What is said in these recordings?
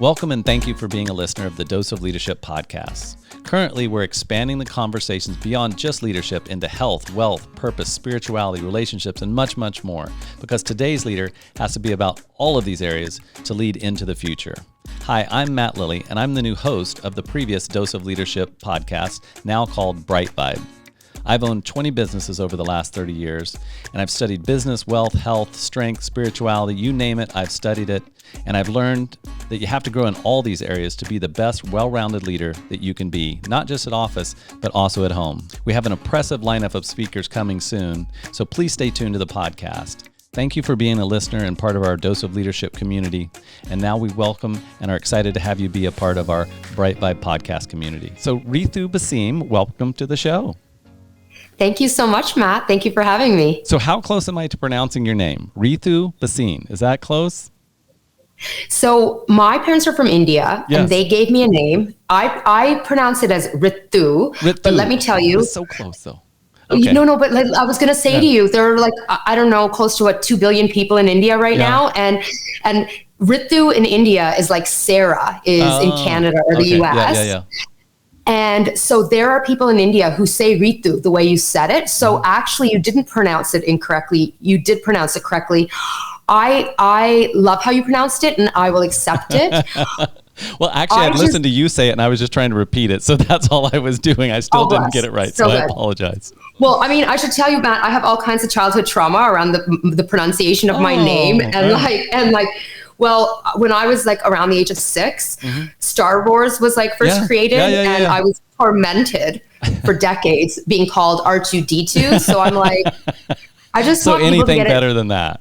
Welcome and thank you for being a listener of the Dose of Leadership podcast. Currently, we're expanding the conversations beyond just leadership into health, wealth, purpose, spirituality, relationships, and much, much more, because today's leader has to be about all of these areas to lead into the future. Hi, I'm Matt Lilly, and I'm the new host of the previous Dose of Leadership podcast, now called BriteVibe. I've owned 20 businesses over the last 30 years, and I've studied business, wealth, health, strength, spirituality, you name it, I've studied it, and I've learned that you have to grow in all these areas to be the best, well-rounded leader that you can be, not just at office, but also at home. We have an impressive lineup of speakers coming soon, so please stay tuned to the podcast. Thank you for being a listener and part of our Dose of Leadership community. And now we welcome and are excited to have you be a part of our BriteVibe podcast community. So Ritu Bhasin, welcome to the show. Thank you so much, Matt. Thank you for having me. So how close am I to pronouncing your name? Ritu Bhasin. Is that close? So my parents are from India, yes, and they gave me a name. I pronounce it as Ritu. But let me tell you. That's so close though. Okay. No, but like, I was going to say to you, there are like, I don't know, close to 2 billion people in India right now. And Ritu in India is like Sarah is in Canada or the US. Yeah. And so there are people in India who say Ritu the way you said it. So actually you didn't pronounce it incorrectly. You did pronounce it correctly. I love how you pronounced it and I will accept it. Well, actually, I'd listened to you say it and I was just trying to repeat it. So that's all I was doing. I still didn't get it right. So I apologize. Well, I mean, I should tell you, Matt, I have all kinds of childhood trauma around the pronunciation of my name. And well, when I was like around the age of 6, Star Wars was like first created and I was tormented for decades being called R2D2. So I'm like, I just want people to get anything better than that.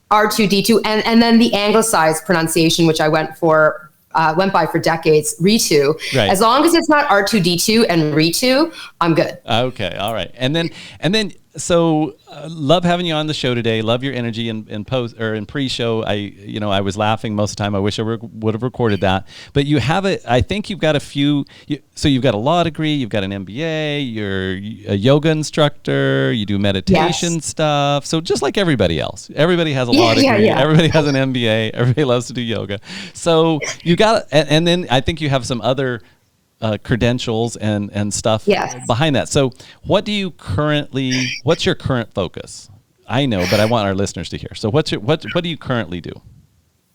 R2D2. And then the anglicized pronunciation, which I went by for decades, Ritu. Right. As long as it's not R2D2 and Ritu, I'm good. Okay. All right. And then, so love having you on the show today. Love your energy in post or in pre-show. I was laughing most of the time. I wish I would have recorded that. But you have I think you've got a few. So you've got a law degree. You've got an MBA. You're a yoga instructor. You do meditation stuff. So just like everybody else, everybody has a law degree. Yeah. Everybody has an MBA. Everybody loves to do yoga. So you got, and then I think you have some other credentials and stuff behind that. So what's your current focus? I know, but I want our listeners to hear. So what do you currently do?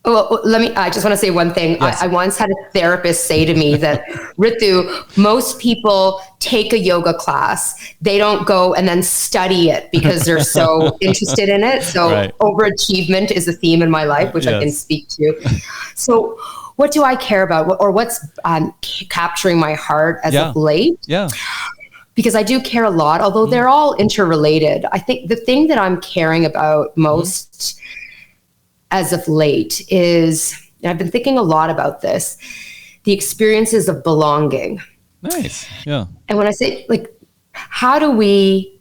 Well, I just want to say one thing. Yes. I once had a therapist say to me that, Ritu, most people take a yoga class. They don't go and then study it because they're so interested in it. So overachievement is a theme in my life, which I can speak to. So what do I care about, or what's capturing my heart as of late? Yeah. Because I do care a lot, although they're all interrelated. I think the thing that I'm caring about most as of late is, and I've been thinking a lot about this, the experiences of belonging. Nice. Yeah. And when I say, like, how do we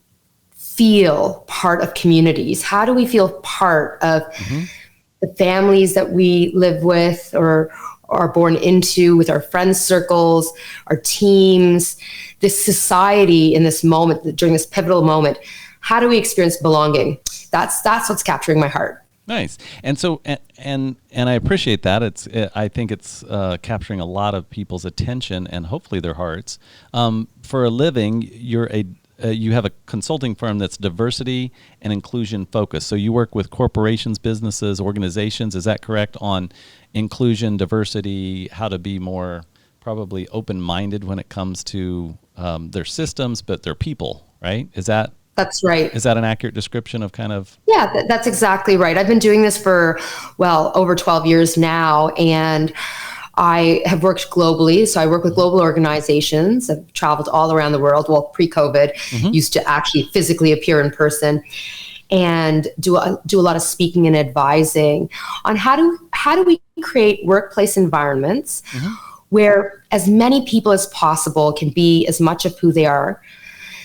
feel part of communities? How do we feel part of the families that we live with or are born into, with our friends circles, our teams, this society in this moment, during this pivotal moment? How do we experience belonging? That's what's capturing my heart. Nice. And so, and I appreciate that. I think it's capturing a lot of people's attention and hopefully their hearts. For a living, you have a consulting firm that's diversity and inclusion focused. So you work with corporations, businesses, organizations. Is that correct? On inclusion, diversity, how to be more probably open-minded when it comes to their systems, but their people, right? That's right. Is that an accurate description of kind of? Yeah, that's exactly right. I've been doing this for, over 12 years now, and I have worked globally. So I work with global organizations. I've traveled all around the world. Well, pre-COVID, used to actually physically appear in person and do a lot of speaking and advising on how do we create workplace environments where as many people as possible can be as much of who they are,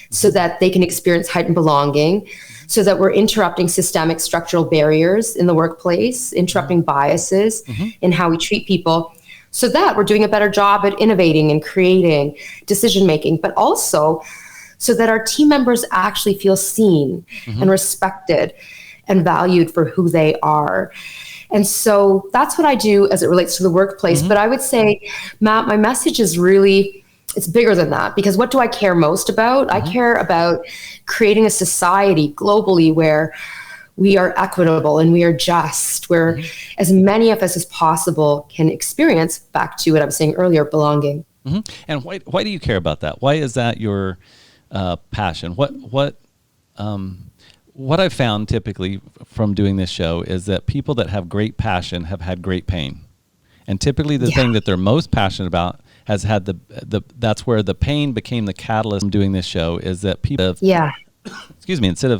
so that they can experience heightened belonging, so that we're interrupting systemic structural barriers in the workplace, interrupting biases in how we treat people, so that we're doing a better job at innovating and creating decision-making, but also so that our team members actually feel seen and respected and valued for who they are. And so that's what I do as it relates to the workplace. But I would say, Matt, my message is really, it's bigger than that, because what do I care most about? I care about creating a society globally where we are equitable and we are just, where as many of us as possible can experience, back to what I was saying earlier, belonging. And why do you care about that? Why is that your passion? What I've found typically from doing this show is that people that have great passion have had great pain. And typically the thing that they're most passionate about has had that's where the pain became the catalyst from doing this show, is that people have, excuse me, instead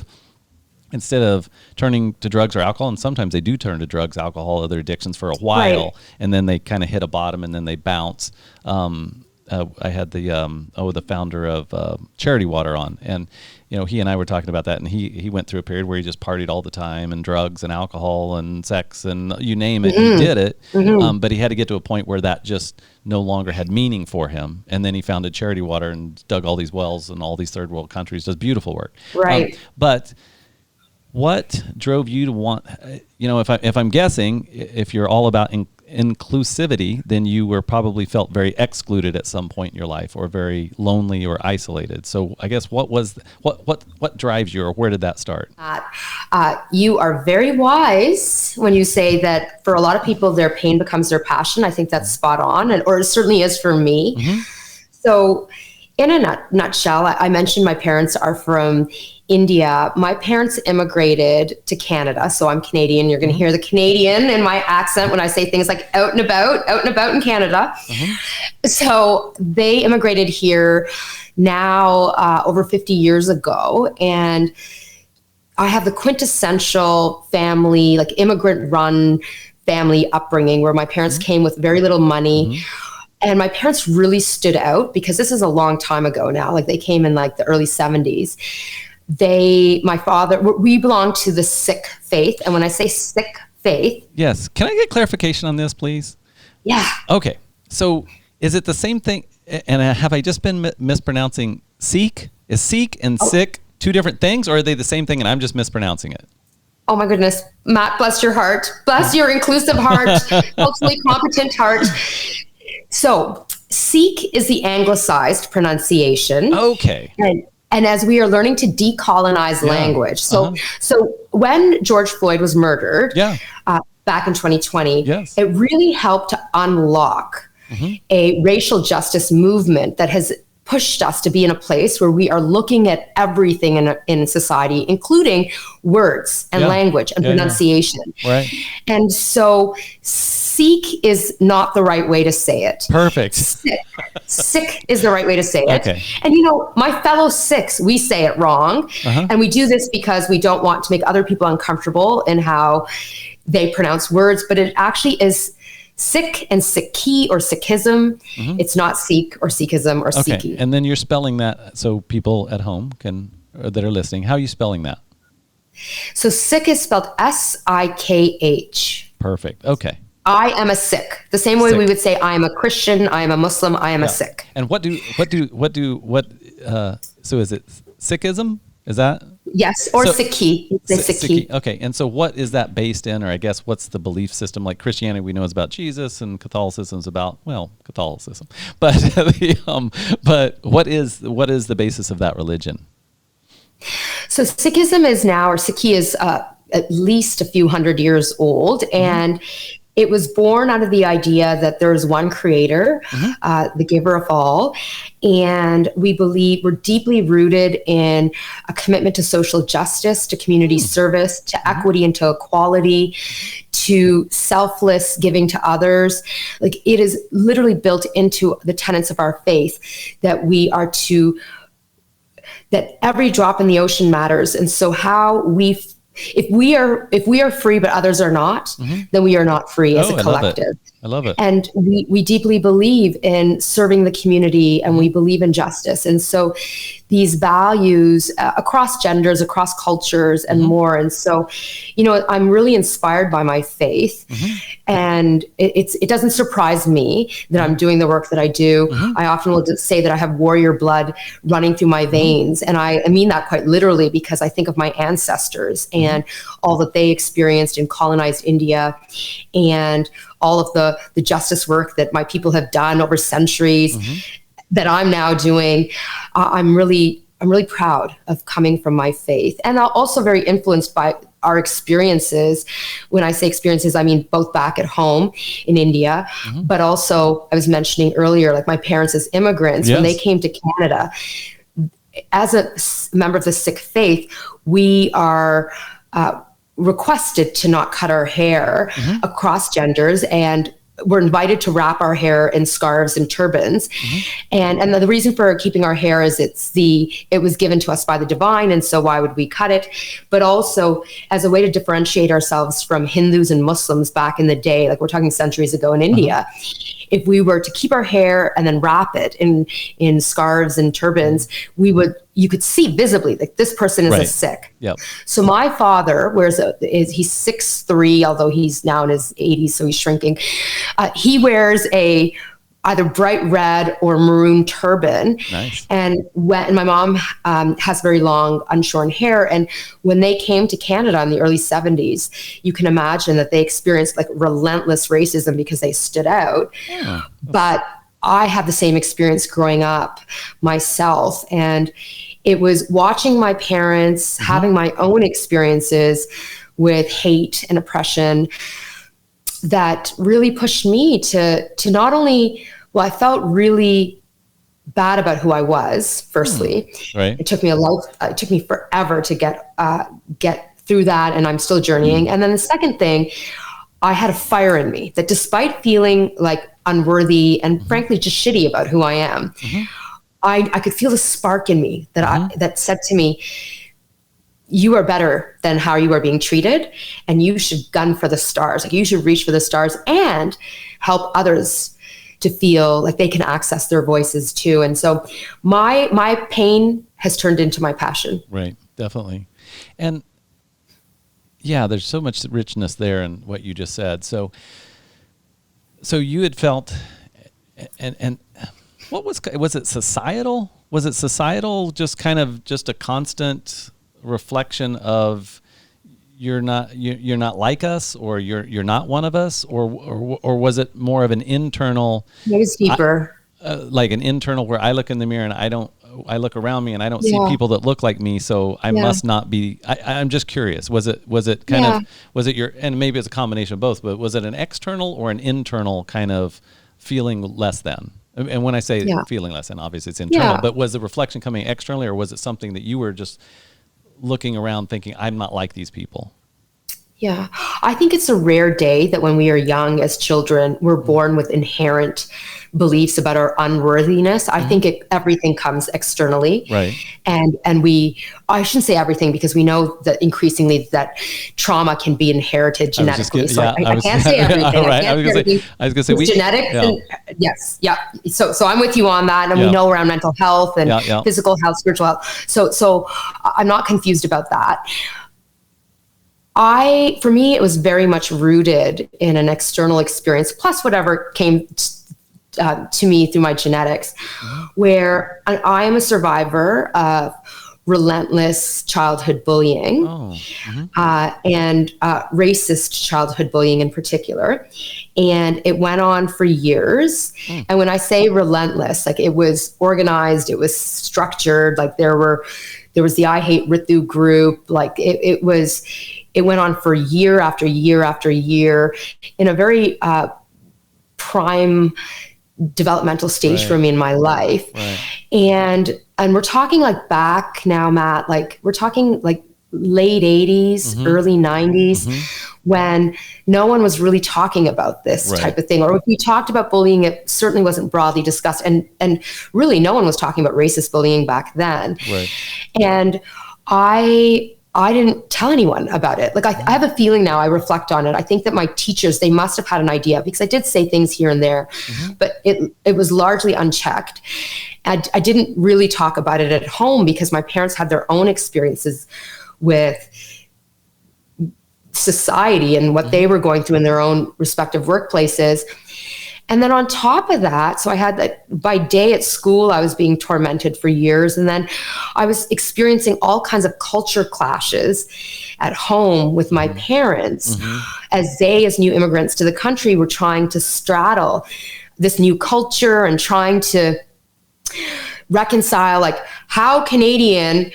of turning to drugs or alcohol, and sometimes they do turn to drugs, alcohol, other addictions for a while, and then they kind of hit a bottom and then they bounce. I had the founder of Charity Water on, and he and I were talking about that, and he went through a period where he just partied all the time, and drugs and alcohol and sex and you name it, he did it. But he had to get to a point where that just no longer had meaning for him, and then he founded Charity Water and dug all these wells in all these third world countries, does beautiful work. But what drove you to want, if I'm guessing, if you're all about inclusivity, then you were probably felt very excluded at some point in your life, or very lonely or isolated. So I guess what drives you, or where did that start? You are very wise when you say that for a lot of people, their pain becomes their passion. I think that's spot on, or it certainly is for me. So in a nutshell, I mentioned my parents are from India. My parents immigrated to Canada, so I'm Canadian. You're going to hear the Canadian in my accent when I say things like out and about in Canada. So they immigrated here now over 50 years ago, and I have the quintessential family, like immigrant-run family upbringing, where my parents came with very little money. And my parents really stood out, because this is a long time ago now. Like, they came in like the early 70s. My father, we belong to the Sikh faith. And when I say Sikh faith. Yes. Can I get clarification on this, please? Yeah. Okay. So is it the same thing? And have I just been mispronouncing Sikh? Is Sikh and Sikh two different things, or are they the same thing and I'm just mispronouncing it? Oh my goodness, Matt, bless your heart. Bless your inclusive heart, culturally competent heart. So Sikh is the anglicized pronunciation. Okay. And as we are learning to decolonize language. So when George Floyd was murdered back in 2020, it really helped to unlock a racial justice movement that has pushed us to be in a place where we are looking at everything in society, including words and language and pronunciation. Right. And so Sikh is not the right way to say it. Perfect. Sikh is the right way to say it. Okay. And my fellow Sikhs, we say it wrong. And we do this because we don't want to make other people uncomfortable in how they pronounce words, but it actually is Sikh and Sikhi or Sikhism. It's not Sikh or Sikhism or Sikhi. And then you're spelling that so people at home that are listening, how are you spelling that? So Sikh is spelled S-I-K-H. Perfect. Okay. I am a Sikh. The same way we would say I am a Christian, I am a Muslim, I am a Sikh. And so is it Sikhism? Is that? Yes, or Sikhi. Sikhi. Okay, and so what is that based in, or I guess what's the belief system? Like Christianity, we know is about Jesus, and Catholicism is about, Catholicism. But but what is the basis of that religion? So Sikhism is now, or Sikhi is at least a few hundred years old, and it was born out of the idea that there is one creator, the giver of all. And we believe we're deeply rooted in a commitment to social justice, to community service, to equity and to equality, to selfless giving to others. Like, it is literally built into the tenets of our faith that that every drop in the ocean matters. And so if we are free but others are not, then we are not free as a collective. I love it. And we deeply believe in serving the community, and we believe in justice. And so these values across genders, across cultures and more. And so, I'm really inspired by my faith. And it doesn't surprise me that I'm doing the work that I do. I often will just say that I have warrior blood running through my veins. And I mean that quite literally, because I think of my ancestors and all that they experienced in colonized India, and all of the justice work that my people have done over centuries that I'm now doing. I'm really proud of coming from my faith. And I'm also very influenced by our experiences. When I say experiences, I mean both back at home in India, but also I was mentioning earlier, like my parents as immigrants, when they came to Canada, as a member of the Sikh faith, we are requested to not cut our hair across genders, and we're invited to wrap our hair in scarves and turbans. And the reason for keeping our hair is it was given to us by the divine, and so why would we cut it? But also as a way to differentiate ourselves from Hindus and Muslims back in the day, like we're talking centuries ago in India. If we were to keep our hair and then wrap it in scarves and turbans, you could see visibly that this person is a Sikh. So my father he's 6'3", although he's now in his 80s, so he's shrinking. He wears either bright red or maroon turban. And my mom has very long unshorn hair. And when they came to Canada in the early 70s, you can imagine that they experienced like relentless racism because they stood out. But I had the same experience growing up myself. And it was watching my parents having my own experiences with hate and oppression that really pushed me to not only, I felt really bad about who I was, firstly. It took me forever to get through that, and I'm still journeying. And then the second thing, I had a fire in me that despite feeling like unworthy and frankly just shitty about who I am, I could feel the spark in me that said to me, you are better than how you are being treated, and you should gun for the stars. Like, you should reach for the stars and help others to feel like they can access their voices too. And so my pain has turned into my passion. Right. Definitely. And yeah, there's so much richness there in what you just said. So you had felt, and what was it societal? Was it societal? Just kind of just a constant reflection of you're not like us, or you're not one of us, or was it more of an internal? It was deeper. Like an internal, where I look in the mirror and I look around me and I don't see people that look like me, so I must not be. I'm just curious. Was it kind of, was it your, and maybe it's a combination of both, but was it an external or an internal kind of feeling less than? And when I say feeling less than, obviously it's internal, but was the reflection coming externally, or was it something that you were just looking around thinking, I'm not like these people? Yeah, I think it's a rare day that when we are young as children, we're born with inherent beliefs about our unworthiness. I think everything comes externally. Right. And I shouldn't say everything, because we know that increasingly that trauma can be inherited genetically. I can't say everything. Right. I was going to say genetics. And, yes. Yeah. So I'm with you on that. And we know around mental health and physical health, spiritual health. So I'm not confused about that. For me, it was very much rooted in an external experience, plus whatever came to me through my genetics, where I am a survivor of relentless childhood bullying and racist childhood bullying in particular. And it went on for years. And when I say relentless, like, it was organized, it was structured, like there was the I Hate Ritu group, like it went on for year after year after year in a very prime developmental stage for me in my life. And we're talking like back now, Matt, like we're talking like late 80s, early 90s, when no one was really talking about this type of thing. Or if we talked about bullying, it certainly wasn't broadly discussed. And really no one was talking about racist bullying back then. And I didn't tell anyone about it. Like, I have a feeling now, I reflect on it, I think that my teachers, they must have had an idea, because I did say things here and there, but it was largely unchecked. I didn't really talk about it at home, because my parents had their own experiences with society and what they were going through in their own respective workplaces. And then on top of that, so I had that by day at school, I was being tormented for years. And then I was experiencing all kinds of culture clashes at home with my parents as they, as new immigrants to the country, were trying to straddle this new culture and trying to reconcile, like, how Canadian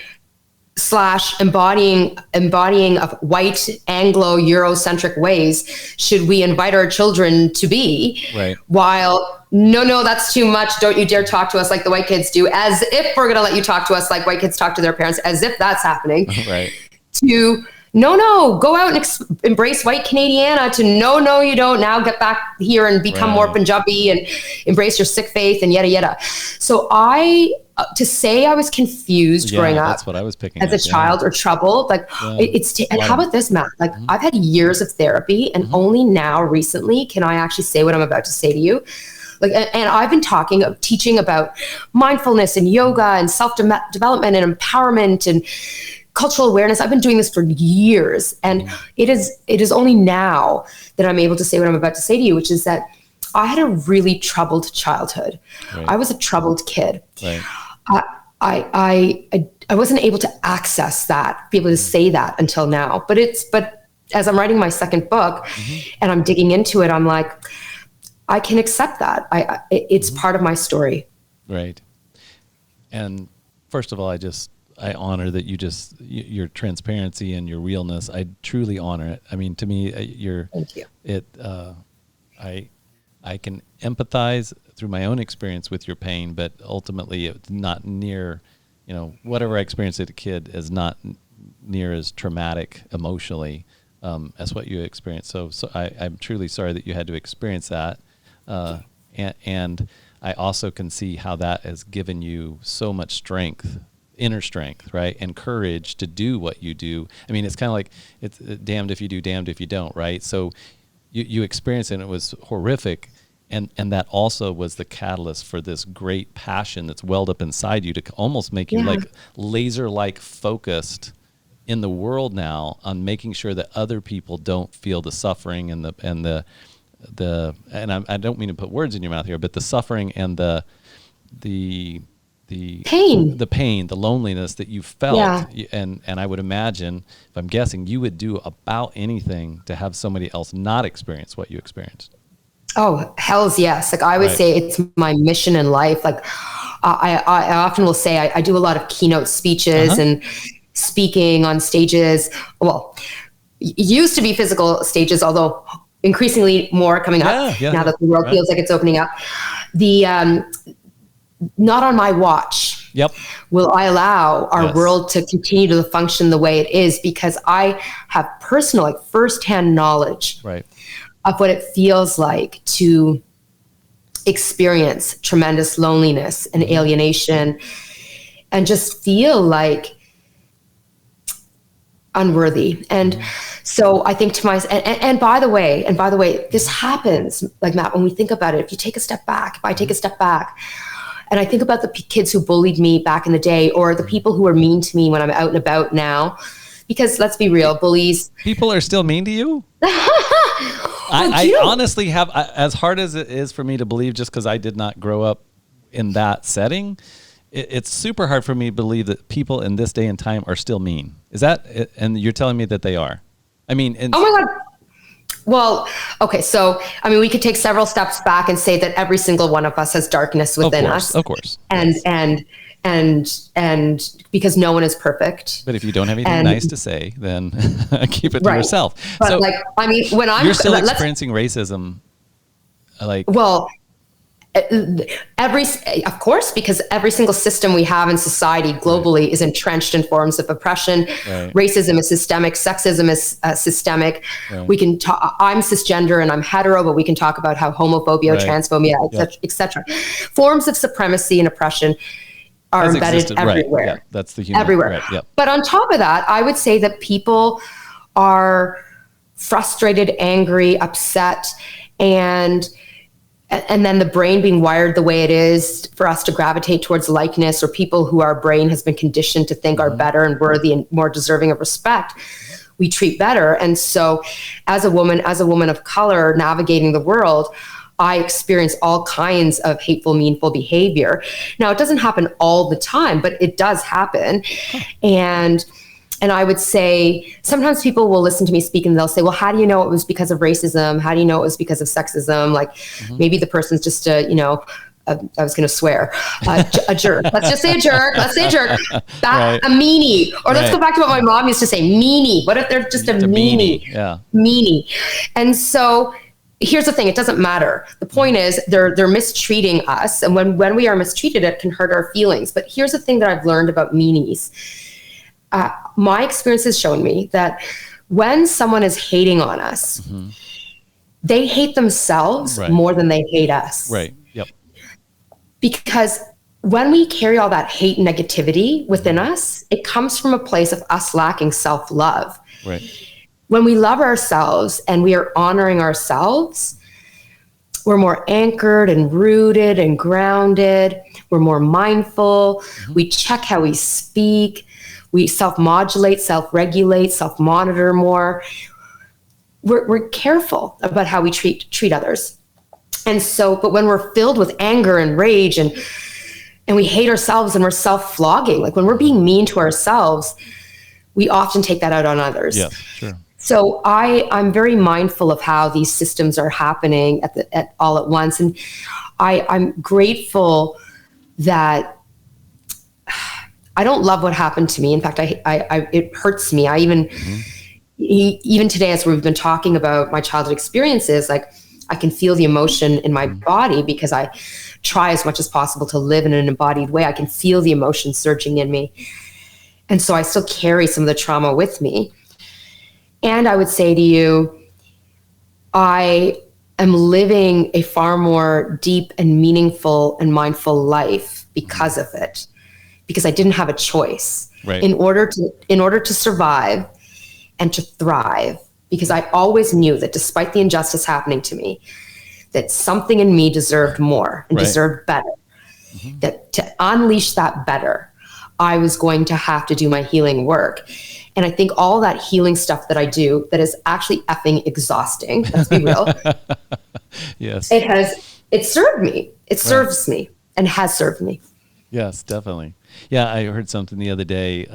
/ embodying of white Anglo Eurocentric ways should we invite our children to be, right, while no, that's too much, don't you dare talk to us like the white kids do, as if we're going to let you talk to us like white kids talk to their parents, as if that's happening, right, to no, go out and embrace white Canadiana, to no, you don't, now get back here and become more Punjabi and embrace your Sikh faith and yada yada. So to say I was confused growing up, that's what I was picking as a child, or troubled, like and how about this, Matt? Like, I've had years of therapy, and only now recently can I actually say what I'm about to say to you. Like, and I've been teaching about mindfulness and yoga and self-development and empowerment and cultural awareness. I've been doing this for years, and it is only now that I'm able to say what I'm about to say to you, which is that I had a really troubled childhood. Right. I was a troubled kid. Right. I wasn't able to access that, be able to say that until now. But as I'm writing my second book and I'm digging into it, I'm like, I can accept that. It's part of my story. Right. And first of all, I honor that your transparency and your realness. I truly honor it. I mean, to me, Thank you. I can empathize through my own experience with your pain, but ultimately it's not near, whatever I experienced as a kid is not near as traumatic emotionally as what you experienced. So I'm truly sorry that you had to experience that. And I also can see how that has given you so much strength, inner strength, right? And courage to do what you do. I mean, it's kind of like, it's damned if you do, damned if you don't, right? So you experienced it and it was horrific. And that also was the catalyst for this great passion that's welled up inside you to almost make you like laser-like focused in the world now on making sure that other people don't feel the suffering and I don't mean to put words in your mouth here, but the suffering and the pain, the loneliness that you felt. Yeah. And I would imagine, if I'm guessing, you would do about anything to have somebody else not experience what you experienced. Oh, hells yes. Like, I would say it's my mission in life. Like, I often will say I do a lot of keynote speeches and speaking on stages. Well, used to be physical stages, although increasingly more coming up now that the world feels like it's opening up. Not on my watch. Yep. Will I allow our world to continue to function the way it is, because I have personal, like, firsthand knowledge of what it feels like to experience tremendous loneliness and alienation and just feel like unworthy. And so I think to myself, and by the way, this happens, like, Matt, when we think about it, if you take a step back, if I take a step back, and I think about the kids who bullied me back in the day, or the people who are mean to me when I'm out and about now, because let's be real, bullies. People are still mean to you? I honestly have, as hard as it is for me to believe, just because I did not grow up in that setting, it's super hard for me to believe that people in this day and time are still mean. Is that, and you're telling me that they are? I mean, oh my God. Well, okay. So, I mean, we could take several steps back and say that every single one of us has darkness within us. Of course. And because no one is perfect. But if you don't have anything nice to say, then keep it to yourself. But so, like, I mean, when you're still experiencing racism, like, well, of course, because every single system we have in society globally is entrenched in forms of oppression. Racism is systemic. Sexism is systemic. We can talk, I'm cisgender and I'm hetero, but we can talk about how homophobia, transphobia, et cetera. Forms of supremacy and oppression are embedded everywhere. Yeah, that's the human. Everywhere. But on top of that, I would say that people are frustrated, angry, upset, and then the brain being wired the way it is for us to gravitate towards likeness, or people who our brain has been conditioned to think are better and worthy and more deserving of respect. we treat better. And so as a woman of color navigating the world, I experience all kinds of hateful, meanful behavior. Now, it doesn't happen all the time, but it does happen. And I would say sometimes people will listen to me speak and they'll say, well, how do you know it was because of racism? How do you know it was because of sexism? Like maybe the person's just I was going to swear, a jerk. Let's just say a jerk. Let's say a jerk. A meanie. Or let's go back to what my mom used to say, meanie. What if they're just a meanie? Yeah. Meanie. And so here's the thing, it doesn't matter. The point is they're mistreating us. And when we are mistreated, it can hurt our feelings. But here's the thing that I've learned about meanies. My experience has shown me that when someone is hating on us, they hate themselves more than they hate us. Right. Yep. Because when we carry all that hate and negativity within us, it comes from a place of us lacking self-love. Right. When we love ourselves and we are honoring ourselves, we're more anchored and rooted and grounded. We're more mindful. We check how we speak. We self-modulate, self-regulate, self-monitor more. We're careful about how we treat others. And so, but when we're filled with anger and rage and we hate ourselves and we're self-flogging, like when we're being mean to ourselves, we often take that out on others. Yeah, sure. So I'm very mindful of how these systems are happening at all at once. And I'm grateful that I don't love what happened to me. In fact, it hurts me. Even today, as we've been talking about my childhood experiences, like I can feel the emotion in my body because I try as much as possible to live in an embodied way. I can feel the emotion surging in me. And so I still carry some of the trauma with me. And I would say to you, I am living a far more deep and meaningful and mindful life because of it, because I didn't have a choice. Right. In order to survive and to thrive, because I always knew that despite the injustice happening to me, that something in me deserved more and deserved better. That to unleash that better, I was going to have to do my healing work. And I think all that healing stuff that I do that is actually effing exhausting, let's be real. Yes. It served me. It serves me and has served me. Yes, definitely. Yeah, I heard something the other day.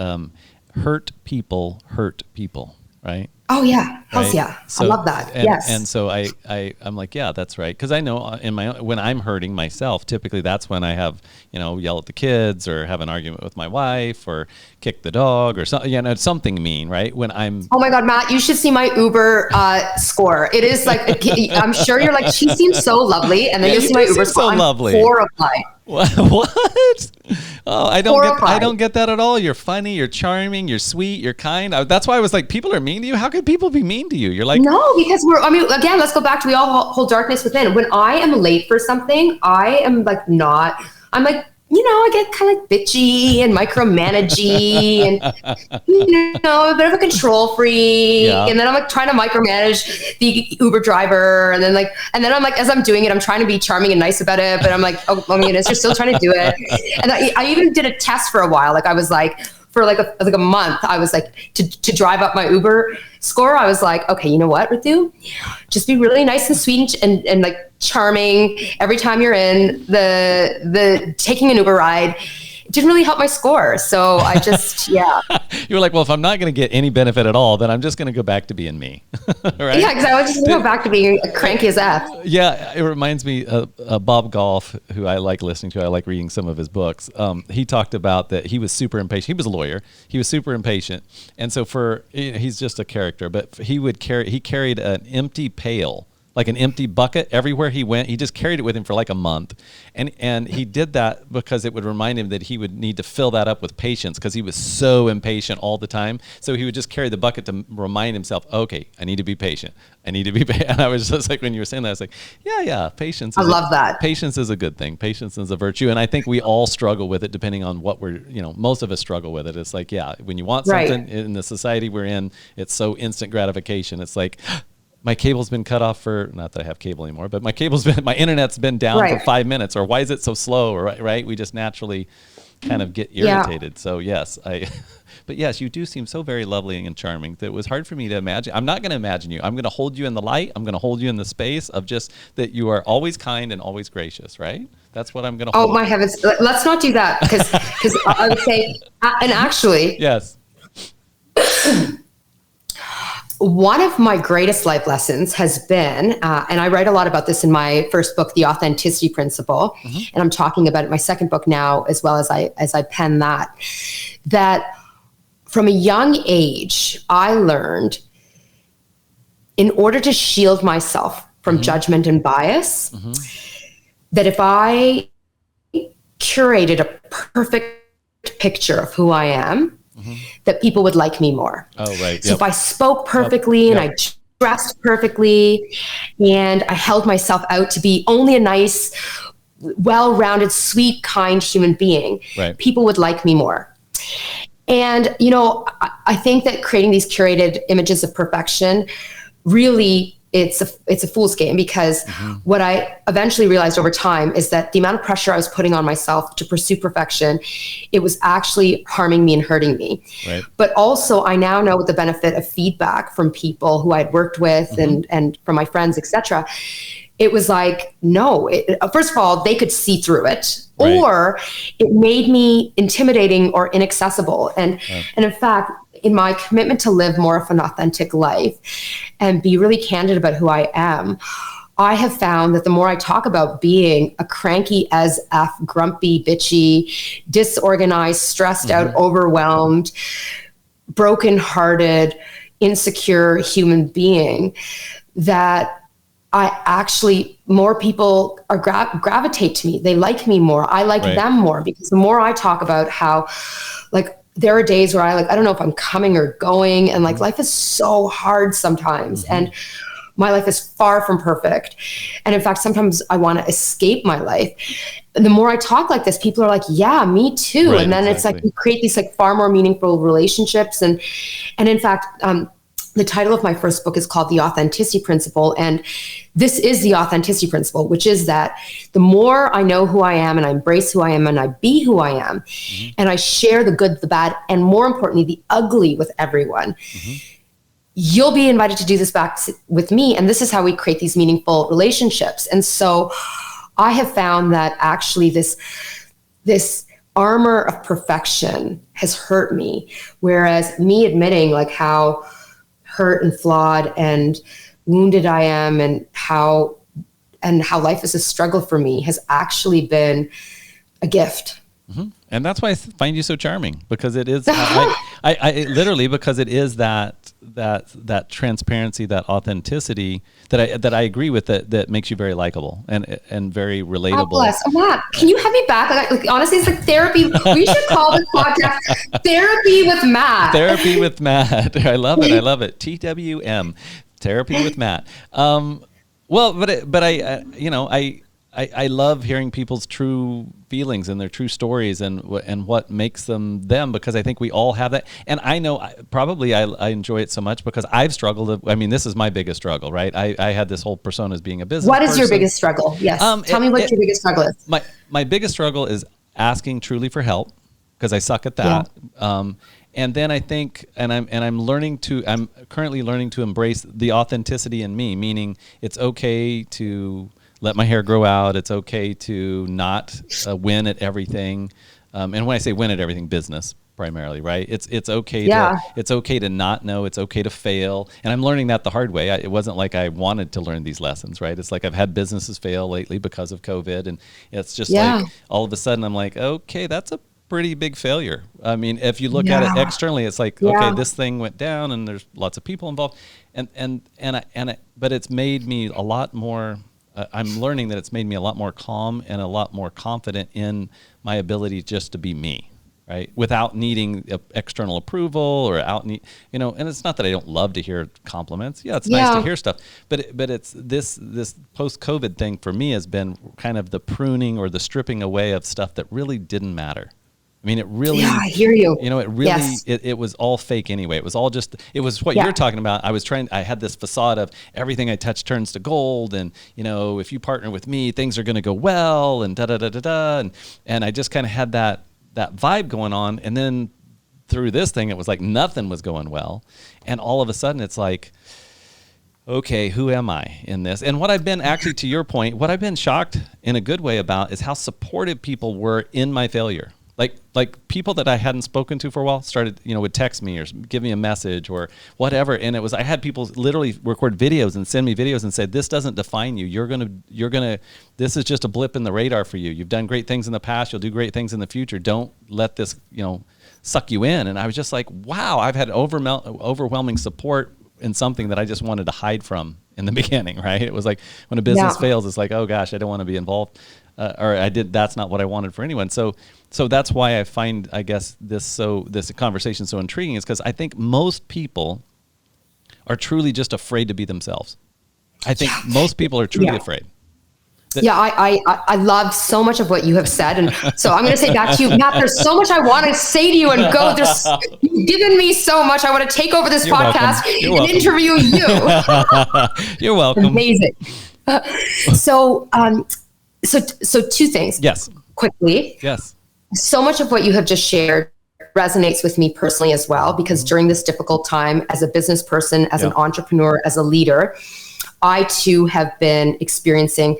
Hurt people, right? Oh yeah, hells right? yeah. So, I love that. Yes. And so I'm like, yeah, that's right. Because I know when I'm hurting myself, typically that's when I have, yell at the kids or have an argument with my wife or kick the dog or something, something mean, right? When I'm. Oh my God, Matt, you should see my Uber score. It is like, I'm sure you're like, she seems so lovely, and then you see my Uber score. So lovely. I'm horrified. What? Oh, I don't get that at all. You're funny, you're charming, you're sweet, you're kind. That's why I was like, people are mean to you. How could people be mean to you? You're like, no, because again, let's go back to we all hold darkness within. When I am late for something, I'm like, I get kind of like bitchy and micromanagey and, a bit of a control freak. Yeah. And then I'm like trying to micromanage the Uber driver. And then I'm like, as I'm doing it, I'm trying to be charming and nice about it. But I'm like, oh my goodness, you're still trying to do it. And I even did a test for a while. Like I was like, for like a month, I was like, to drive up my Uber score, I was like, okay, you know what, Ritu? Just be really nice and sweet and like charming every time you're in the taking an Uber ride. It didn't really help my score. So I just, yeah. You were like, well, if I'm not going to get any benefit at all, then I'm just going to go back to being me. Right? Yeah, exactly. I was just going to go back to being cranky as F. Yeah, it reminds me of Bob Golf, who I like listening to. I like reading some of his books. He talked about that he was super impatient. He was a lawyer. He was super impatient. And so he's just a character, but he carried an empty pail, like an empty bucket everywhere he went. He just carried it with him for like a month. And he did that because it would remind him that he would need to fill that up with patience because he was so impatient all the time. So he would just carry the bucket to remind himself, okay, I need to be patient. And I was just like, when you were saying that, I was like, yeah, patience. I love that. Patience is a good thing. Patience is a virtue. And I think we all struggle with it depending on what most of us struggle with it. It's like, yeah, when you want something in the society we're in, it's so instant gratification. It's like, my cable's been cut off not that I have cable anymore, but my internet's been down for 5 minutes, or why is it so slow? Or right. We just naturally, kind of get irritated. So yes, but yes, you do seem so very lovely and charming that it was hard for me to imagine. I'm not going to imagine you. I'm going to hold you in the light. I'm going to hold you in the space of just that you are always kind and always gracious, right? That's what I'm going to hold. Oh my heavens. Let's not do that because I would say, and actually. Yes. One of my greatest life lessons has been, and I write a lot about this in my first book, The Authenticity Principle, and I'm talking about it in my second book now, as well as I pen that from a young age, I learned in order to shield myself from judgment and bias, that if I curated a perfect picture of who I am, that people would like me more. Oh, right. So if I spoke perfectly and I dressed perfectly and I held myself out to be only a nice, well-rounded, sweet, kind human being, people would like me more. And, you know, I think that creating these curated images of perfection really it's a fool's game, because what I eventually realized over time is that the amount of pressure I was putting on myself to pursue perfection, it was actually harming me and hurting me. Right. But also I now know with the benefit of feedback from people who I'd worked with and from my friends, etc. It was like, no, first of all, they could see through it, or it made me intimidating or inaccessible. And in fact, in my commitment to live more of an authentic life and be really candid about who I am, I have found that the more I talk about being a cranky as F, grumpy, bitchy, disorganized, stressed out, overwhelmed, brokenhearted, insecure human being, that I actually, more people are gravitate to me. They like me more. I like them more, because the more I talk about how, like, there are days where I don't know if I'm coming or going, and like life is so hard sometimes, and my life is far from perfect. And in fact, sometimes I want to escape my life. And the more I talk like this, people are like, yeah, me too. And then it's like, we create these like far more meaningful relationships. And in fact, the title of my first book is called The Authenticity Principle. And this is the authenticity principle, which is that the more I know who I am and I embrace who I am and I be who I am, and I share the good, the bad, and more importantly, the ugly with everyone, you'll be invited to do this back with me. And this is how we create these meaningful relationships. And so I have found that actually this armor of perfection has hurt me. Whereas me admitting like how hurt and flawed and wounded I am, and how life is a struggle for me, has actually been a gift. And that's why I find you so charming, because it is, I literally, because it is that transparency, that authenticity that I agree with, that makes you very likable and very relatable. Oh, bless. Oh, Matt, can you have me back? Like, honestly, it's like therapy. We should call this podcast Therapy with Matt. Therapy with Matt. I love it. I love it. TWM, Therapy with Matt. Well, but I love hearing people's true feelings and their true stories and what makes them, because I think we all have that. And I know I enjoy it so much because I've struggled. I mean, this is my biggest struggle, right? I had this whole persona as being a business What is person. your biggest struggle? Yes. Tell me what your biggest struggle is. My biggest struggle is asking truly for help, because I suck at that. Yeah. And then I think, I'm currently learning to embrace the authenticity in me, meaning it's okay to let my hair grow out. It's okay to not win at everything. And when I say win at everything, business primarily, right? It's okay to not know. It's okay to fail. And I'm learning that the hard way. It wasn't like I wanted to learn these lessons, right? It's like I've had businesses fail lately because of COVID. And it's just like all of a sudden I'm like, okay, that's a pretty big failure. I mean, if you look at it externally, it's like, okay, this thing went down and there's lots of people involved. But it's made me a lot more, I'm learning that it's made me a lot more calm and a lot more confident in my ability just to be me, right? Without needing external approval or and it's not that I don't love to hear compliments. Yeah, it's nice to hear stuff, but it's this post-COVID thing for me has been kind of the pruning or the stripping away of stuff that really didn't matter. I mean, it really, I hear you. It really, it was all fake anyway. It was all just, it was what you're talking about. I had this facade of everything I touch turns to gold. And, if you partner with me, things are going to go well and da-da-da-da-da. And I just kind of had that that vibe going on. And then through this thing, it was like nothing was going well. And all of a sudden it's like, okay, who am I in this? And what I've been, actually, to your point, what I've been shocked in a good way about is how supportive people were in my failure. Like people that I hadn't spoken to for a while started, would text me or give me a message or whatever. And I had people literally record videos and send me videos and say, this doesn't define you. You're going to, this is just a blip in the radar for you. You've done great things in the past. You'll do great things in the future. Don't let this, suck you in. And I was just like, wow, I've had overwhelming support in something that I just wanted to hide from in the beginning, right? It was like when a business fails, it's like, oh gosh, I don't want to be involved. That's not what I wanted for anyone. So that's why I find, I guess, this conversation so intriguing, is because I think most people are truly just afraid to be themselves. I think most people are truly afraid. I love so much of what you have said. And so I'm going to say back to you, Matt, there's so much I want to say to you and go. You've given me so much. I want to take over this podcast and interview you. You're welcome. Amazing. So two things. Yes. Quickly. Yes. So much of what you have just shared resonates with me personally as well, because during this difficult time, as a business person, as an entrepreneur, as a leader, I too have been experiencing,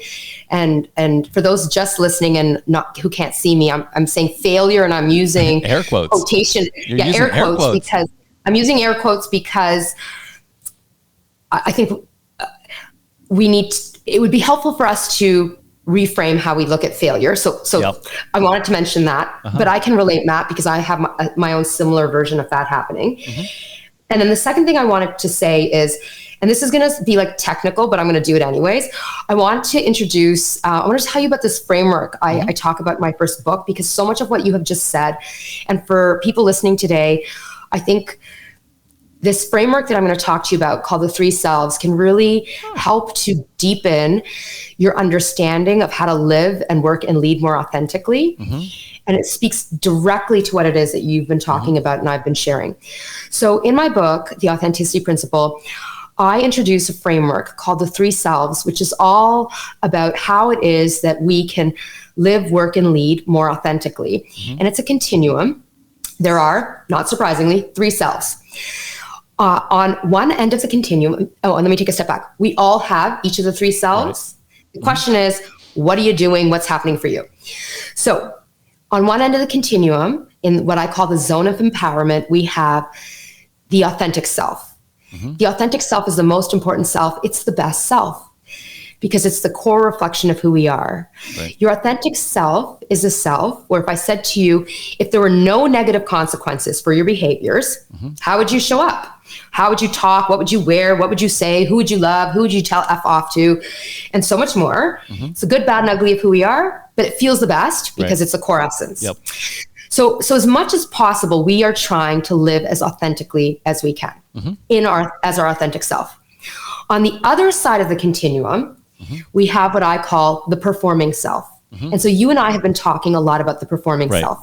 and for those just listening and who can't see me, I'm saying failure, and I'm using air quotes. Quotation. Air quotes because I'm using air quotes because I think it would be helpful for us to reframe how we look at failure. So I wanted to mention that, but I can relate, Matt, because I have my own similar version of that happening. And then the second thing I wanted to say is, and this is going to be like technical, but I'm going to do it anyways. I want to introduce, I want to tell you about this framework I talk about in my first book, because so much of what you have just said, and for people listening today, I think this framework that I'm going to talk to you about, called the 3 selves, can really help to deepen your understanding of how to live and work and lead more authentically. And it speaks directly to what it is that you've been talking about and I've been sharing. So in my book, The Authenticity Principle, I introduce a framework called the 3 selves, which is all about how it is that we can live, work, and lead more authentically. And it's a continuum. There are, not surprisingly, 3 selves. On one end of the continuum, and let me take a step back. We all have each of the 3 selves. The question is, what are you doing? What's happening for you? So on one end of the continuum, in what I call the zone of empowerment, we have the authentic self. The authentic self is the most important self. It's the best self because it's the core reflection of who we are. Your authentic self is a self where, if I said to you, if there were no negative consequences for your behaviors, how would you show up? How would you talk? What would you wear? What would you say? Who would you love? Who would you tell F off to? And so much more. It's the good, bad, and ugly of who we are, but it feels the best because it's the core essence. So as much as possible, we are trying to live as authentically as we can as our authentic self. On the other side of the continuum, we have what I call the performing self. And so you and I have been talking a lot about the performing self.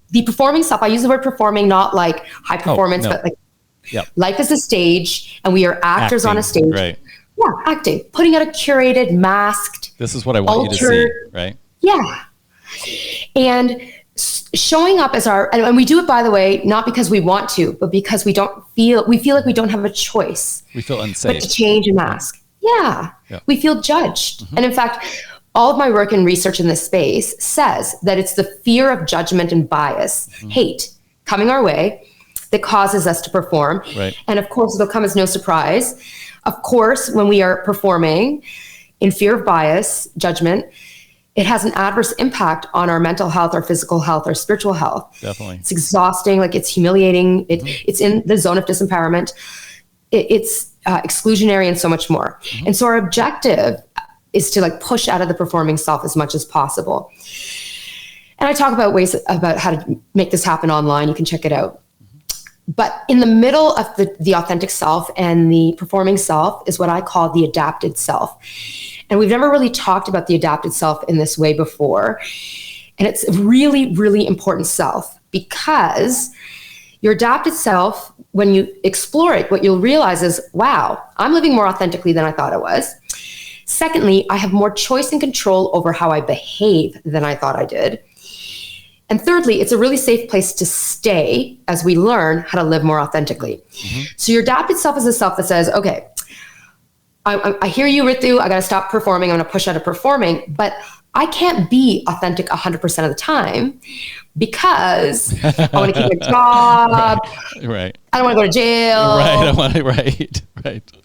The performing self, I use the word performing, not like high performance, but like life is a stage and we are actors on a stage. Yeah, acting, putting out a curated, masked, this is what I want you to see, right? Yeah. And showing up as and we do it, by the way, not because we want to, but because we feel like we don't have a choice. We feel unsafe. But to change a mask. We feel judged. And in fact, all of my work and research in this space says that it's the fear of judgment and bias, hate coming our way that causes us to perform. And of course, it'll come as no surprise. Of course, when we are performing in fear of bias, judgment, it has an adverse impact on our mental health, our physical health, our spiritual health. Definitely. It's exhausting, like it's humiliating. It's in the zone of disempowerment. It's exclusionary and so much more. And so our objective is to like push out of the performing self as much as possible. And I talk about ways about how to make this happen online. You can check it out. But in the middle of the authentic self and the performing self is what I call the adapted self. And we've never really talked about the adapted self in this way before. And it's a really, really important self, because your adapted self, when you explore it, what you'll realize is, wow, I'm living more authentically than I thought I was. Secondly, I have more choice and control over how I behave than I thought I did. And thirdly, it's a really safe place to stay as we learn how to live more authentically. So your adapted self is a self that says, okay, I hear you, Ritu. I got to stop performing. I'm going to push out of performing, but I can't be authentic 100% of the time because I want to keep my job. Right. I don't want to go to jail. Right.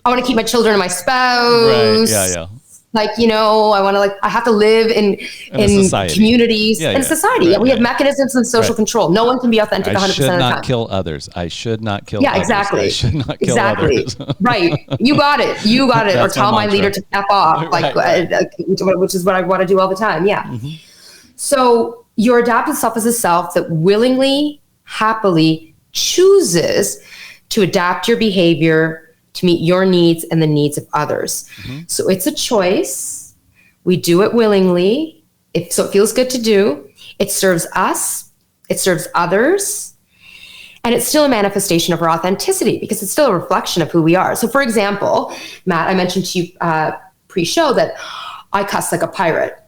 I want to keep my children and my spouse. Right. Yeah. Like, I have to live in communities and society. Right, we have mechanisms of social control. No one can be authentic 100% of the time. I should not kill others. I should not kill others. Exactly. I should not kill others. Right. You got it. Or tell my leader to F off, which is what I want to do all the time. Yeah. So your adapted self is a self that willingly, happily chooses to adapt your behavior to meet your needs and the needs of others. So it's a choice. We do it willingly. So it feels good to do. It serves us. It serves others. And it's still a manifestation of our authenticity because it's still a reflection of who we are. So for example, Matt, I mentioned to you pre-show that I cuss like a pirate.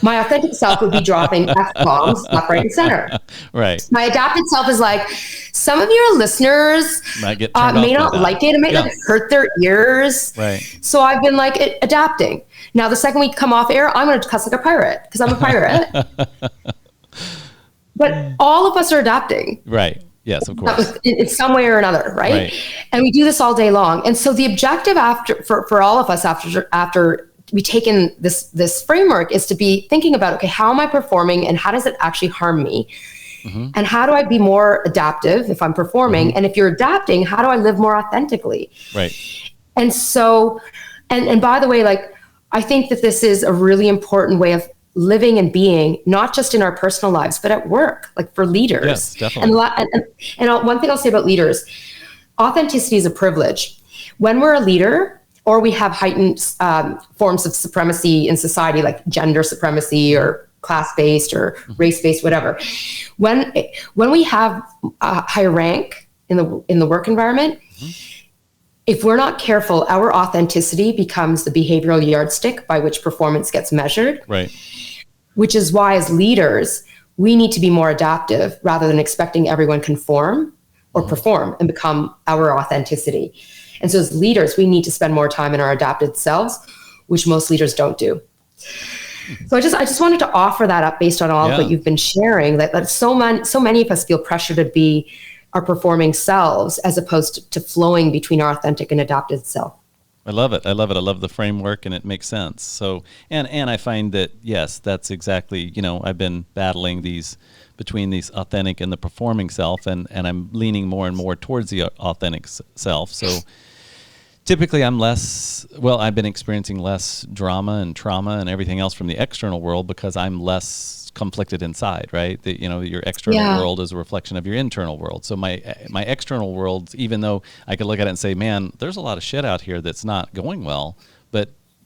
My authentic self would be dropping F-bombs left, right, and center. Right. My adapted self is like, some of your listeners may not like it. It may hurt their ears. Right. So I've been like adapting. Now, the second we come off air, I'm going to cuss like a pirate because I'm a pirate. But all of us are adapting. Right. Yes, of course. In some way or another, right? And we do this all day long. And so the objective for all of us after we take in this framework is to be thinking about, okay, how am I performing and how does it actually harm me? And how do I be more adaptive if I'm performing? And if you're adapting, how do I live more authentically? Right. And so, and by the way, like, I think that this is a really important way of living and being, not just in our personal lives, but at work, like for leaders. Yes, definitely. And one thing I'll say about leaders, authenticity is a privilege. When we're a leader, or we have heightened forms of supremacy in society, like gender supremacy or class-based or race-based, whatever. When we have a high rank in the work environment, if we're not careful, our authenticity becomes the behavioral yardstick by which performance gets measured. Right. Which is why, as leaders, we need to be more adaptive rather than expecting everyone conform or perform and become our authenticity. And so as leaders, we need to spend more time in our adapted selves, which most leaders don't do. So I just wanted to offer that up based on all of what you've been sharing, that so many of us feel pressure to be our performing selves as opposed to flowing between our authentic and adapted self. I love it. I love the framework, and it makes sense. So, and I find that, yes, that's exactly, I've been battling between these authentic and the performing self, and I'm leaning more and more towards the authentic self. So typically I've been experiencing less drama and trauma and everything else from the external world because I'm less conflicted inside, right? Your external world is a reflection of your internal world. So my external world, even though I could look at it and say, man, there's a lot of shit out here that's not going well,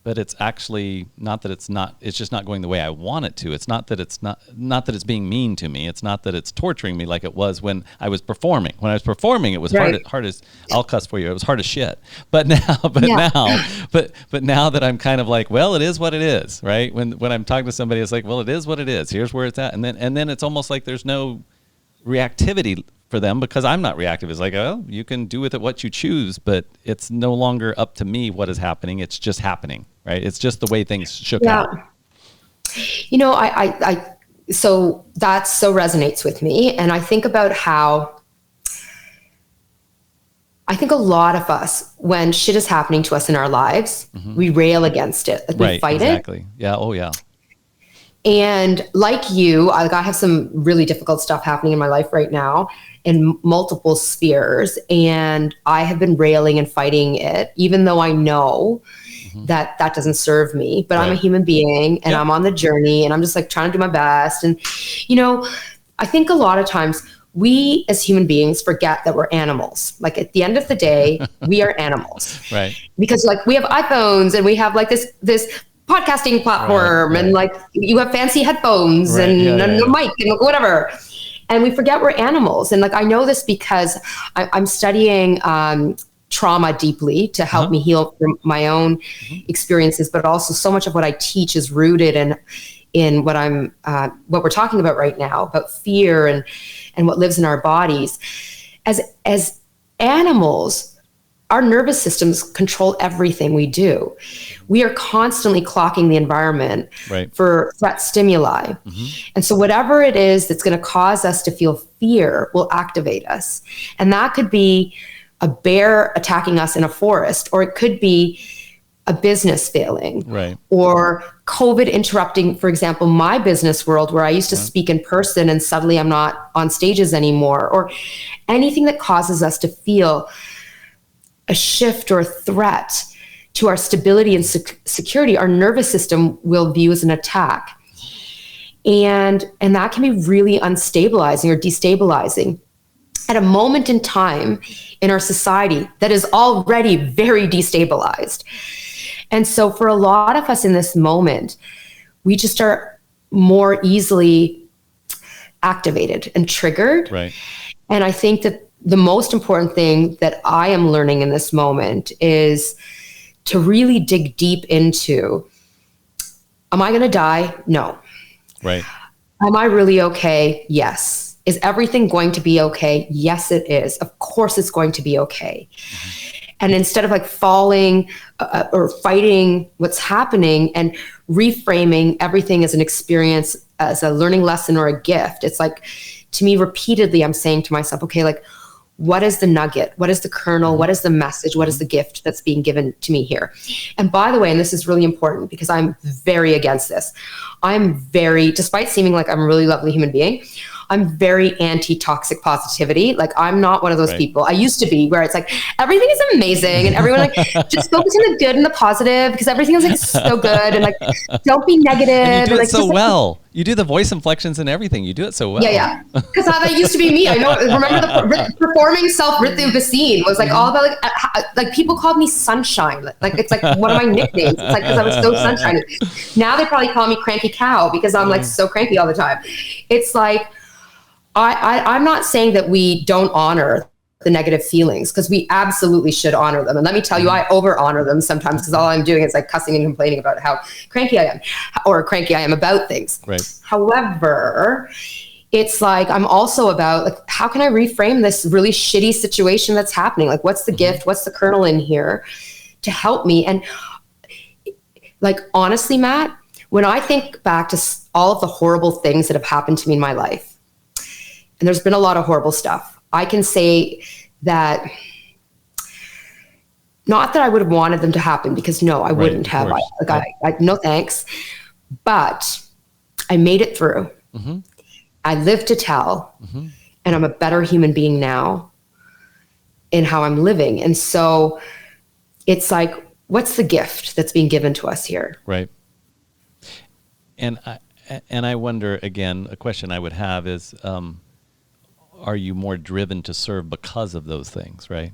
but it's actually not that it's just not going the way I want it to. It's not that it's it's being mean to me. It's not that it's torturing me like it was when I was performing. When I was performing, it was hard as I'll cuss for you. It was hard as shit. But now that I'm kind of like, well, it is what it is, right? When I'm talking to somebody, it's like, well, it is what it is. Here's where it's at. And then it's almost like there's no reactivity for them because I'm not reactive. It's like, oh, you can do with it what you choose, but it's no longer up to me what is happening. It's just happening, right? It's just the way things shook out. So that so resonates with me. And I think about how I think a lot of us, when shit is happening to us in our lives, we rail against it. Like we fight it. Yeah. Oh, yeah. And like you, I have some really difficult stuff happening in my life right now in multiple spheres. And I have been railing and fighting it, even though I know that doesn't serve me. But I'm a human being and I'm on the journey and I'm just like trying to do my best. And, I think a lot of times we as human beings forget that we're animals. Like at the end of the day, we are animals. Right. Because like we have iPhones and we have like this podcasting platform and like you have fancy headphones and a mic and whatever. And we forget we're animals. And like, I know this because I'm studying trauma deeply to help me heal from my own experiences, but also so much of what I teach is rooted in what we're talking about right now, about fear and what lives in our bodies. As animals, our nervous systems control everything we do. We are constantly clocking the environment for threat stimuli. And so whatever it is that's going to cause us to feel fear will activate us. And that could be a bear attacking us in a forest, or it could be a business failing, or COVID interrupting, for example, my business world where I used to speak in person and suddenly I'm not on stages anymore, or anything that causes us to feel a shift or a threat to our stability and security, our nervous system will view as an attack. And that can be really unstabilizing or destabilizing at a moment in time in our society that is already very destabilized. And so for a lot of us in this moment, we just are more easily activated and triggered. And I think that the most important thing that I am learning in this moment is to really dig deep into, am I going to die? No. Am I really okay? Yes. Is everything going to be okay? Yes, it is. Of course it's going to be okay. And instead of like falling or fighting what's happening and reframing everything as an experience, as a learning lesson or a gift, it's like, to me, repeatedly, I'm saying to myself, okay, like, what is the nugget? What is the kernel? What is the message? What is the gift that's being given to me here? And by the way, and this is really important because I'm very against this. Despite seeming like I'm a really lovely human being, I'm very anti-toxic positivity. Like, I'm not one of those people. I used to be, where it's like, everything is amazing and everyone like just focus on the good and the positive because everything is like so good, and like, don't be negative. And you do it like, so well. You do the voice inflections and everything. You do it so well. Yeah. Because that used to be me. I know. Remember the performing self, Ritu Bhasin, was like all about like people called me sunshine. Like it's like one of my nicknames. It's like because I was so sunshiny. Now they probably call me cranky cow because I'm like so cranky all the time. It's like I'm not saying that we don't honor the negative feelings, because we absolutely should honor them. And let me tell you, I over honor them sometimes, because all I'm doing is like cussing and complaining about how cranky I am, or cranky I am about things. However, it's like, I'm also about like, how can I reframe this really shitty situation that's happening? Like, what's the gift? What's the kernel in here to help me? And like, honestly, Matt, when I think back to all of the horrible things that have happened to me in my life, and there's been a lot of horrible stuff, I can say that, not that I would have wanted them to happen, because no, I wouldn't have. No thanks. But I made it through. I lived to tell, and I'm a better human being now in how I'm living. And so it's like, what's the gift that's being given to us here? And I wonder, again, a question I would have is, are you more driven to serve because of those things, right?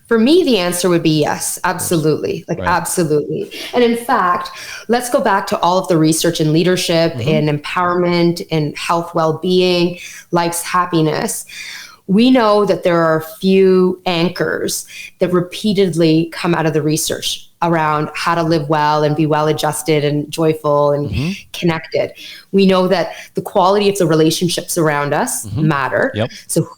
For me, the answer would be yes, absolutely. Absolutely. And in fact, let's go back to all of the research in leadership, in empowerment, in health, well-being, life's happiness. We know that there are a few anchors that repeatedly come out of the research around how to live well and be well-adjusted and joyful and connected. We know that the quality of the relationships around us matter. So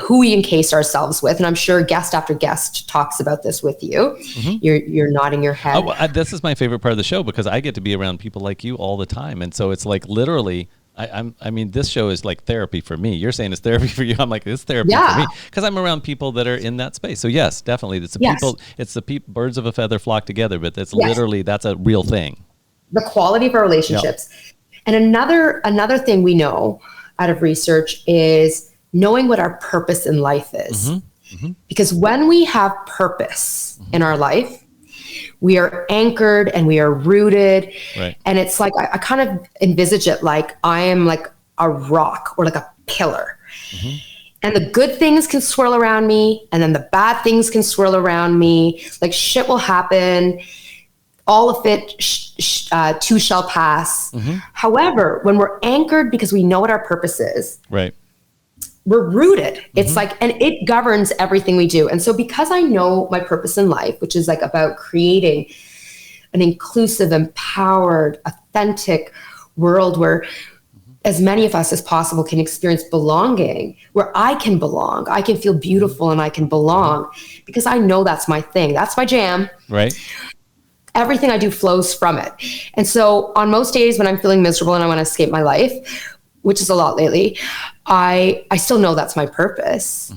who we encase ourselves with, and I'm sure guest after guest talks about this with you. You're nodding your head. This is my favorite part of the show, because I get to be around people like you all the time. And so it's like, literally, I mean, this show is like therapy for me. You're saying it's therapy for you. I'm like, it's therapy for me, because I'm around people that are in that space. So yes, definitely, it's the birds of a feather flock together. But that's literally, that's a real thing. The quality of our relationships. And another thing we know out of research is knowing what our purpose in life is. Because when we have purpose in our life, we are anchored and we are rooted. And it's like, I kind of envisage it like I am like a rock or like a pillar. And the good things can swirl around me, and then the bad things can swirl around me. Like, shit will happen. All of it too shall pass. However, when we're anchored because we know what our purpose is, we're rooted. It's like, and it governs everything we do. And so because I know my purpose in life, which is like about creating an inclusive, empowered, authentic world where as many of us as possible can experience belonging, where I can belong, I can feel beautiful and I can belong, because I know that's my thing. That's my jam. Right. Everything I do flows from it. And so on most days when I'm feeling miserable and I want to escape my life, which is a lot lately, I still know that's my purpose.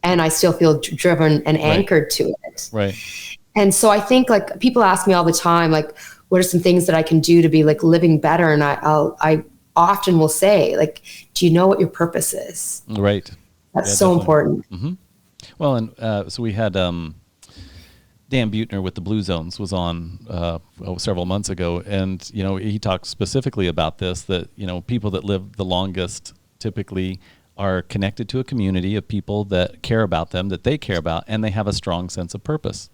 And I still feel driven and anchored to it. Right. And so I think, like, people ask me all the time, like, what are some things that I can do to be like living better? And I often will say, like, do you know what your purpose is? Right. That's so important. Well, and so we had Dan Buettner with the Blue Zones was on several months ago, and he talked specifically about this, that people that live the longest typically are connected to a community of people that care about them, that they care about, and they have a strong sense of purpose.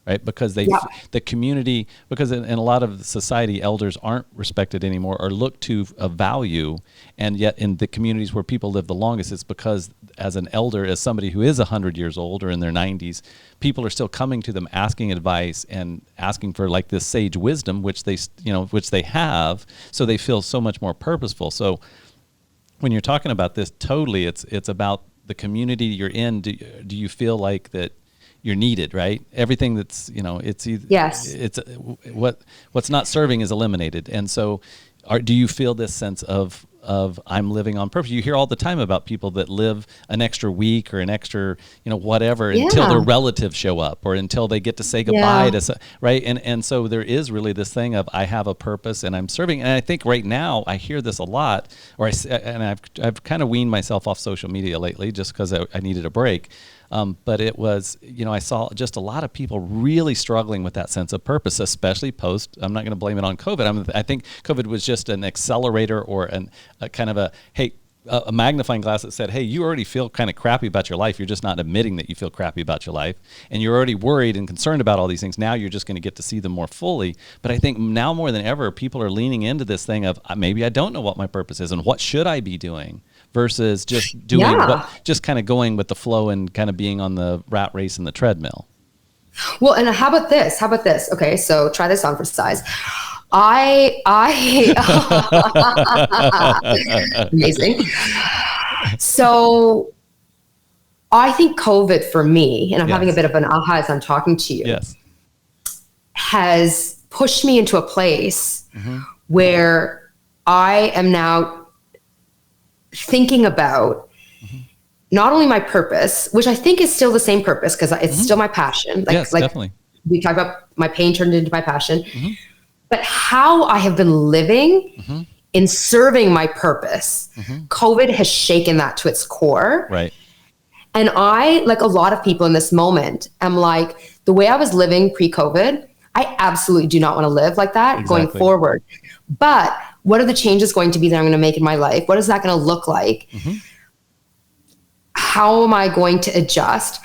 Right, because the community, because in a lot of society, elders aren't respected anymore or looked to a value, and yet in the communities where people live the longest, it's because as an elder, as somebody who is 100 years old or in their 90s, people are still coming to them asking advice and asking for like this sage wisdom, which they have, so they feel so much more purposeful. So when you're talking about this, totally, it's about the community you're in. Do you feel like that you're needed, right? Everything that's, it's either, it's what's not serving is eliminated. And so do you feel this sense of I'm living on purpose? You hear all the time about people that live an extra week or an extra, whatever, until their relatives show up or until they get to say goodbye to, right? And so there is really this thing of I have a purpose and I'm serving. And I think right now I hear this a lot, I've kind of weaned myself off social media lately just because I needed a break. But it was, I saw just a lot of people really struggling with that sense of purpose, especially post. I'm not going to blame it on COVID. I think COVID was just an accelerator or a kind of a magnifying glass that said, hey, you already feel kind of crappy about your life. You're just not admitting that you feel crappy about your life. And you're already worried and concerned about all these things. Now you're just going to get to see them more fully. But I think now more than ever, people are leaning into this thing of maybe I don't know what my purpose is and what should I be doing, versus just doing just kind of going with the flow and kind of being on the rat race in the treadmill. Well, and how about this? Okay, so try this on for size. Amazing. So I think COVID for me, and I'm having a bit of an aha as I'm talking to you, has pushed me into a place where I am now thinking about not only my purpose, which I think is still the same purpose because it's still my passion. Like definitely. We talk about my pain turned into my passion, but how I have been living in serving my purpose. COVID has shaken that to its core. Right. And I, like a lot of people in this moment, am like, the way I was living pre-COVID, I absolutely do not want to live like that going forward. But what are the changes going to be that I'm going to make in my life? What is that going to look like? How am I going to adjust?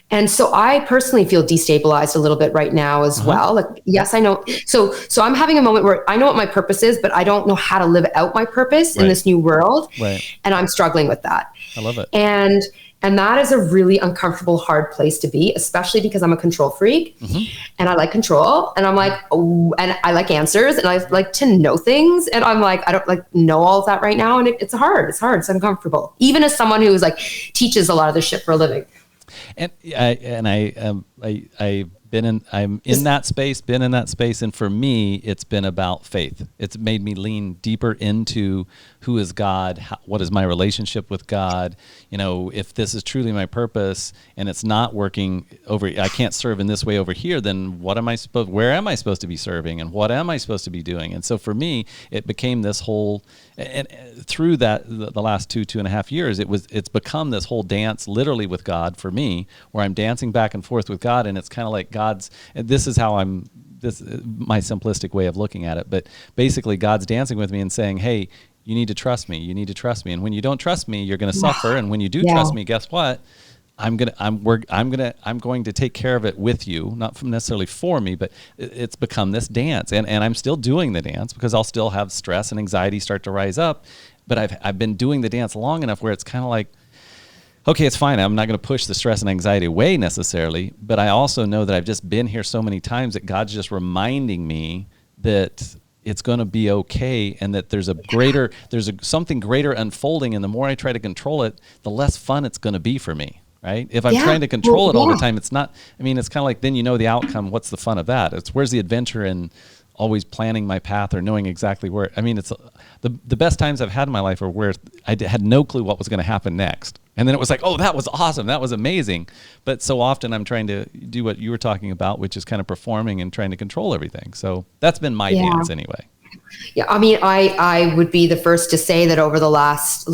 And so I personally feel destabilized a little bit right now as well. Like, yes, I know. So I'm having a moment where I know what my purpose is, but I don't know how to live out my purpose in this new world. Right. And I'm struggling with that. I love it. And that is a really uncomfortable, hard place to be, especially because I'm a control freak and I like control, and I'm like, oh, and I like answers and I like to know things. And I'm like, I don't like know all of that right now. And it's hard. It's uncomfortable. Even as someone who's like teaches a lot of this shit for a living. I'm in that space. And for me, it's been about faith. It's made me lean deeper into who is God? What is my relationship with God? If this is truly my purpose and it's not working I can't serve in this way over here, then where am I supposed to be serving, and what am I supposed to be doing? And so for me, it became this whole, and through that, the last 2.5 years, it's become this whole dance literally with God for me, where I'm dancing back and forth with God. And it's kind of like this is how my simplistic way of looking at it. But basically God's dancing with me and saying, hey, you need to trust me. You need to trust me. And when you don't trust me, you're going to suffer. And when you do trust me, guess what? I'm going to take care of it with you, not necessarily for me, but it's become this dance. And I'm still doing the dance because I'll still have stress and anxiety start to rise up. But I've been doing the dance long enough where it's kind of like, okay, it's fine. I'm not going to push the stress and anxiety away necessarily, but I also know that I've just been here so many times that God's just reminding me that it's going to be okay, and that there's something greater unfolding. And the more I try to control it, the less fun it's going to be for me. Right? If I'm trying to control it all the time, it's not, I mean, it's kind of like, then you know the outcome. What's the fun of that? It's where's the adventure in always planning my path or knowing exactly where, I mean, it's the best times I've had in my life are where I had no clue what was going to happen next. And then it was like, oh, that was awesome. That was amazing. But so often I'm trying to do what you were talking about, which is kind of performing and trying to control everything. So that's been my dance anyway. Yeah, I mean, I would be the first to say that over the last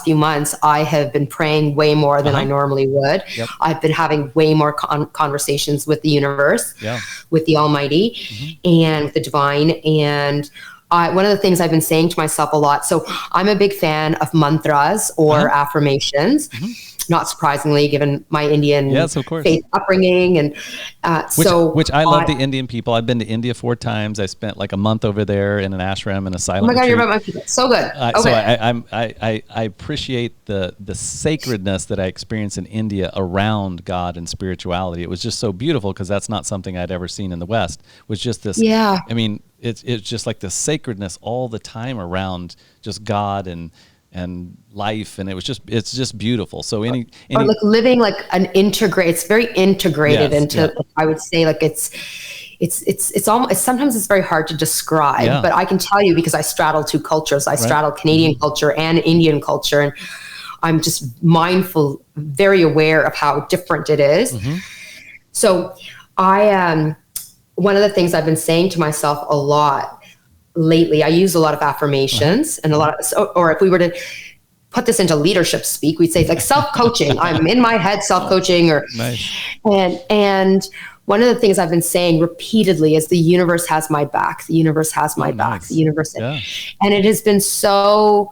few months, I have been praying way more than I normally would. Yep. I've been having way more conversations with the universe, with the Almighty, and with the divine. And one of the things I've been saying to myself a lot, so I'm a big fan of mantras or affirmations. Not surprisingly, given my Indian faith upbringing, and which I love the Indian people. I've been to India 4 times. I spent like a month over there in an ashram and a silent. Oh my God, retreat. you're about my people. So good. So I appreciate the sacredness that I experienced in India around God and spirituality. It was just so beautiful because that's not something I'd ever seen in the West. It was just this. Yeah. I mean, it's just like the sacredness all the time around just God and life, and it's just beautiful. So or like living like it's very integrated into I would say like it's almost, sometimes it's very hard to describe, but I can tell you because I straddle 2 cultures. I straddle Canadian culture and Indian culture, and I'm just mindful, very aware of how different it is. So one of the things I've been saying to myself a lot lately, I use a lot of affirmations and a lot of, or if we were to put this into leadership speak, we'd say like self-coaching. I'm in my head self-coaching, and one of the things I've been saying repeatedly is the universe has my back. The universe has my back. The universe, and it has been so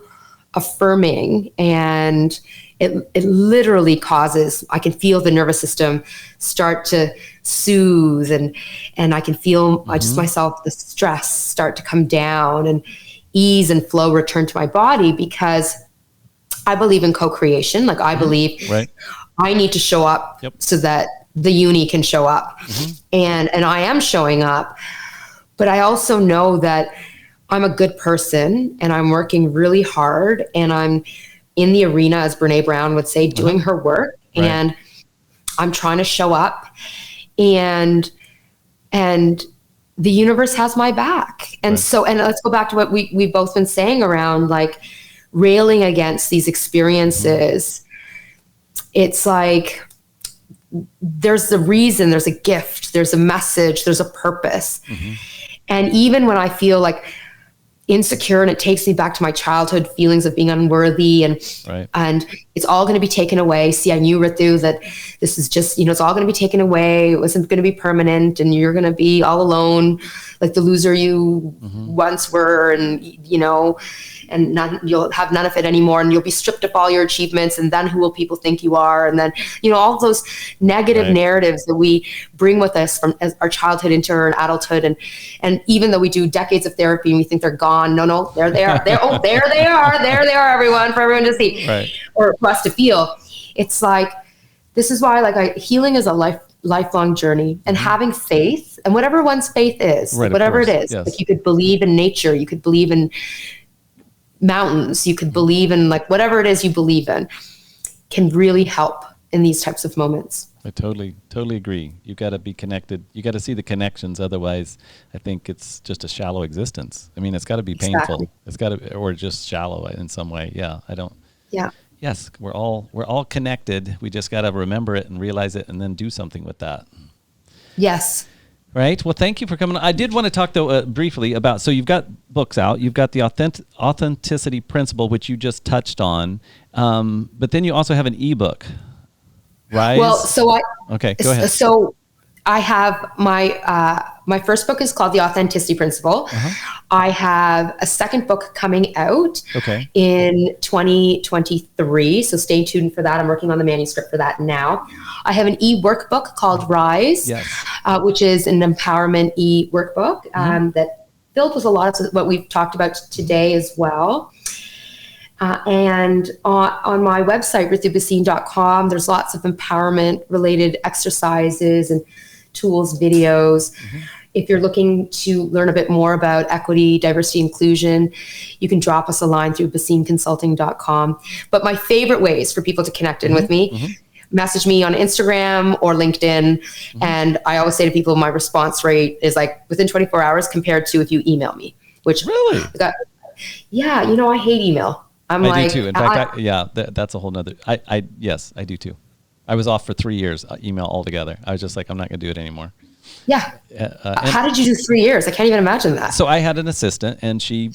affirming, and it literally causes, I can feel the nervous system start to soothe, and I can feel just myself, the stress start to come down, and ease and flow return to my body, because I believe in co-creation. Like I believe I need to show up so that the uni can show up, and I am showing up, but I also know that I'm a good person, and I'm working really hard, and I'm in the arena, as Brene Brown would say, doing her work, and I'm trying to show up, and the universe has my back. And so, and let's go back to what we've both been saying around like railing against these experiences. It's like, there's a reason, there's a gift, there's a message, there's a purpose. And even when I feel like insecure and it takes me back to my childhood feelings of being unworthy, and it's all going to be taken away. See, I knew, Ritu, that this is just, it's all going to be taken away. It wasn't going to be permanent, and you're going to be all alone, like the loser you once were, and and you'll have none of it anymore, and you'll be stripped of all your achievements, and then who will people think you are? And then, all those negative narratives that we bring with us from as our childhood into our adulthood. And even though we do decades of therapy and we think they're gone, no, there they are. There they are, everyone, for everyone to see, or for us to feel. It's like, this is why healing is a lifelong journey, and having faith, and whatever one's faith is, whatever it is, like you could believe in nature, you could believe in mountains, you could believe in whatever it is you believe in, can really help in these types of moments. I totally agree. You got to be connected. You got to see the connections. Otherwise, I think it's just a shallow existence. I mean, it's got to be painful. It's got to, or just shallow in some way. Yeah. Yes. We're all connected. We just got to remember it and realize it, and then do something with that. Yes. Right. Well, thank you for coming. I did want to talk, though, briefly about, so you've got books out. You've got the Authenticity Principle, which you just touched on. But then you also have an ebook, right? Well, okay, go ahead. So I have my first book is called The Authenticity Principle. I have a second book coming out in 2023. So stay tuned for that. I'm working on the manuscript for that now. I have an e-workbook called Rise, which is an empowerment e-workbook that filled with a lot of what we've talked about today as well. And on my website, ritubhasin.com, there's lots of empowerment related exercises and tools, videos. Mm-hmm. If you're looking to learn a bit more about equity, diversity, inclusion, you can drop us a line through bhasinconsulting.com. But my favorite ways for people to connect in with me, message me on Instagram or LinkedIn. And I always say to people, my response rate is like within 24 hours compared to if you email me, which really, yeah, I hate email. I do too. In fact, that's a whole nother. Yes, I do too. I was off for 3 years, email altogether. I was just like, I'm not going to do it anymore. Yeah. How did you do 3 years? I can't even imagine that. So I had an assistant, and she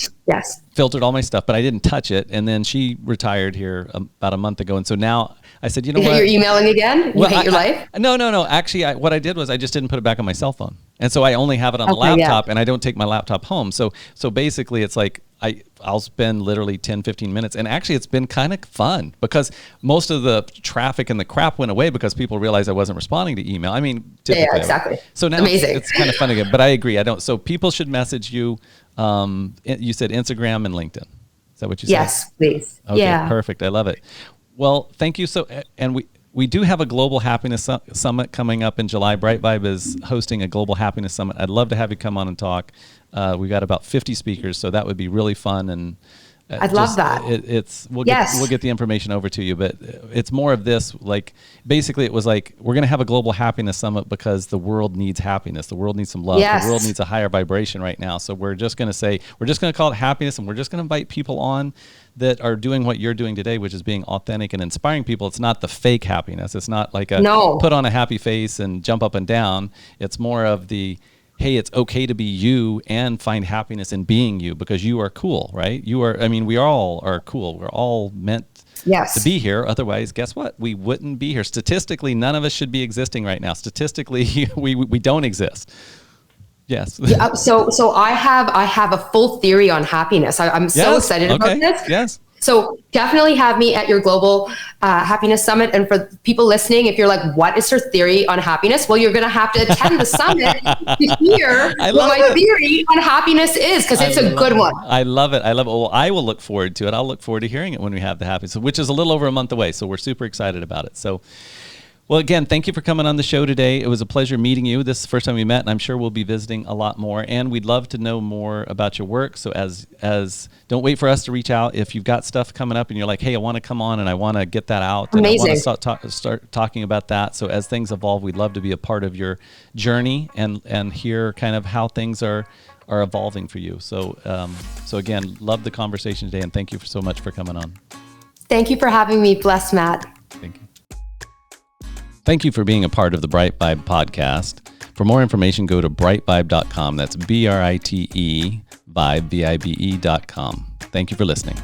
filtered all my stuff, but I didn't touch it. And then she retired here about a month ago. And so now I said, you know what? You're emailing again? You hate your life? No. Actually, what I did was I just didn't put it back on my cell phone. And so I only have it on the laptop, and I don't take my laptop home. So basically it's like I'll spend literally 10, 15 minutes. And actually it's been kind of fun because most of the traffic and the crap went away because people realized I wasn't responding to email. I mean, typically. Yeah, exactly. So now it's kind of fun again. But I agree. So people should message you. You said Instagram and LinkedIn. Is that what you said? Yes, please. Okay, yeah. Perfect. I love it. Well, thank you. And we do have a Global Happiness Summit coming up in July. BriteVibe is hosting a Global Happiness Summit. I'd love to have you come on and talk. We've got about 50 speakers, so that would be really fun. And I'd love that. We'll get the information over to you, but it's more of this. Like basically, it was like we're going to have a Global Happiness Summit because the world needs happiness. The world needs some love. Yes. The world needs a higher vibration right now. So we're just going to call it happiness, and we're just going to invite people on that are doing what you're doing today, which is being authentic and inspiring people. It's not the fake happiness. It's not like put on a happy face and jump up and down. It's more of the, hey, it's okay to be you and find happiness in being you because you are cool, right? We all are cool. We're all meant to be here. Otherwise, guess what? We wouldn't be here. Statistically, none of us should be existing right now. Statistically, we don't exist. Yes. So I have a full theory on happiness. I'm so excited about this. Yes. So definitely have me at your Global Happiness Summit. And for people listening, if you're like, what is her theory on happiness? Well, you're going to have to attend the summit to hear what my theory on happiness is, because it's a good one. I love it. Well, I will look forward to it. I'll look forward to hearing it when we have the happiness, which is a little over a month away. So we're super excited about it. So, well, again, thank you for coming on the show today. It was a pleasure meeting you. This is the first time we met, and I'm sure we'll be visiting a lot more. And we'd love to know more about your work. So don't wait for us to reach out. If you've got stuff coming up and you're like, hey, I want to come on and I want to get that out. Amazing. And I want to start talking about that. So as things evolve, we'd love to be a part of your journey and hear kind of how things are evolving for you. So again, love the conversation today, and thank you so much for coming on. Thank you for having me. Bless, Matt. Thank you. Thank you for being a part of the BriteVibe podcast. For more information, go to britevibe.com. That's BRITE Vibe, VIBE.com. Thank you for listening.